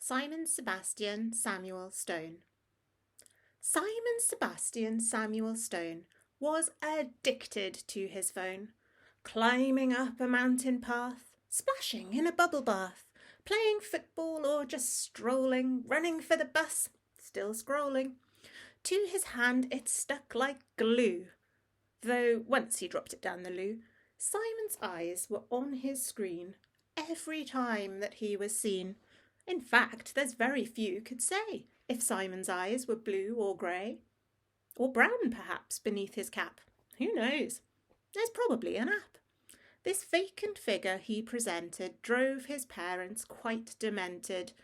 Simon Sebastian Samuel Stone. Simon Sebastian Samuel Stone was addicted to his phone, climbing up a mountain path, splashing in a bubble bath, playing football or just strolling, running for the bus, still scrolling. To his hand it stuck like glue, though once he dropped it down the loo. Simon's eyes were on his screen every time that he was seen. In fact, there's very few could say if Simon's eyes were blue or grey, or brown perhaps beneath his cap. Who knows? There's probably an app. This vacant figure he presented drove his parents quite demented.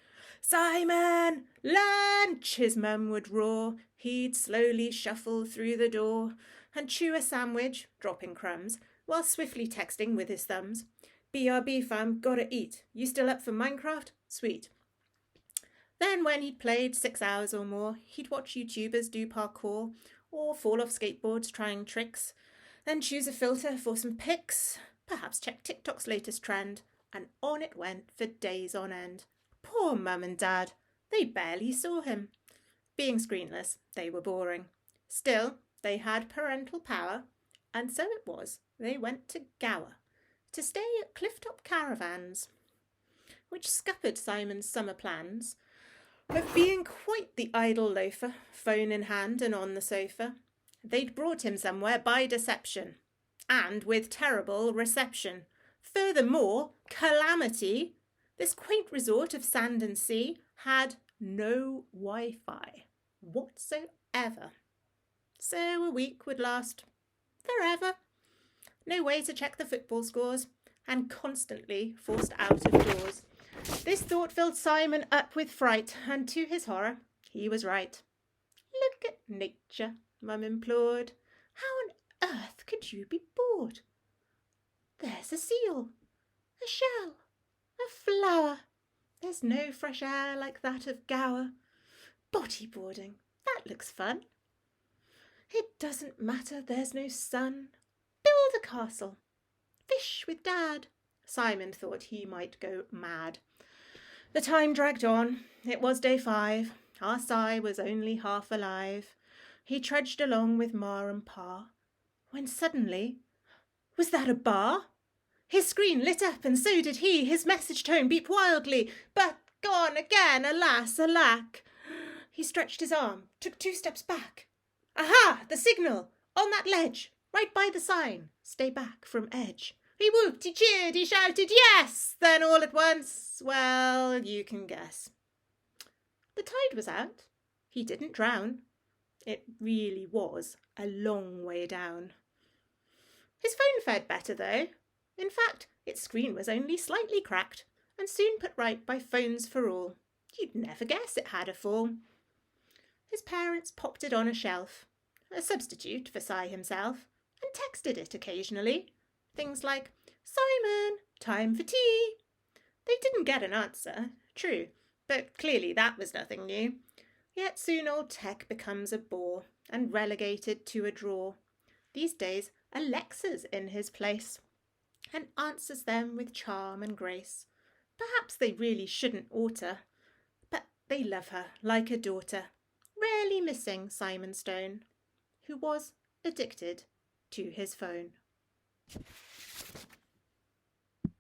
"Simon, lunch!" his mum would roar. He'd slowly shuffle through the door and chew a sandwich, dropping crumbs, while swiftly texting with his thumbs. "BRB fam, gotta eat. You still up for Minecraft? Sweet." Then when he'd played 6 hours or more, he'd watch YouTubers do parkour or fall off skateboards trying tricks, then choose a filter for some pics, perhaps check TikTok's latest trend, and on it went for days on end. Poor mum and dad, they barely saw him. Being screenless, they were boring. Still, they had parental power, and so it was they went to Gower to stay at Clifftop Caravans, which scuppered Simon's summer plans of being quite the idle loafer, phone in hand and on the sofa. They'd brought him somewhere by deception, and with terrible reception. Furthermore, calamity, this quaint resort of sand and sea had no Wi-Fi whatsoever. So a week would last forever. No way to check the football scores, and constantly forced out of doors. This thought filled Simon up with fright, and to his horror, he was right. "Look at nature," Mum implored. "How on earth could you be bored? There's a seal, a shell, a flower. There's no fresh air like that of Gower. Bodyboarding, that looks fun. It doesn't matter there's no sun. Build a castle. Fish with Dad." Simon thought he might go mad. The time dragged on. It was day 5. Our Si was only half alive. He trudged along with Ma and Pa, when suddenly, was that a bar? His screen lit up and so did he. His message tone beeped wildly. "But gone again, alas, alack." He stretched his arm, took 2 steps back. "Aha! The signal! On that ledge, right by the sign. Stay back from edge." He whooped, he cheered, he shouted, "Yes!" Then all at once, well, you can guess. The tide was out. He didn't drown. It really was a long way down. His phone fared better, though. In fact, its screen was only slightly cracked and soon put right by Phones for All. You'd never guess it had a fall. His parents popped it on a shelf, a substitute for Si himself, and texted it occasionally. Things like, "Simon, time for tea." They didn't get an answer, true, but clearly that was nothing new. Yet soon old tech becomes a bore and relegated to a drawer. These days, Alexa's in his place and answers them with charm and grace. Perhaps they really shouldn't oughter, but they love her like a daughter, rarely missing Simon Stone, who was addicted to his phone.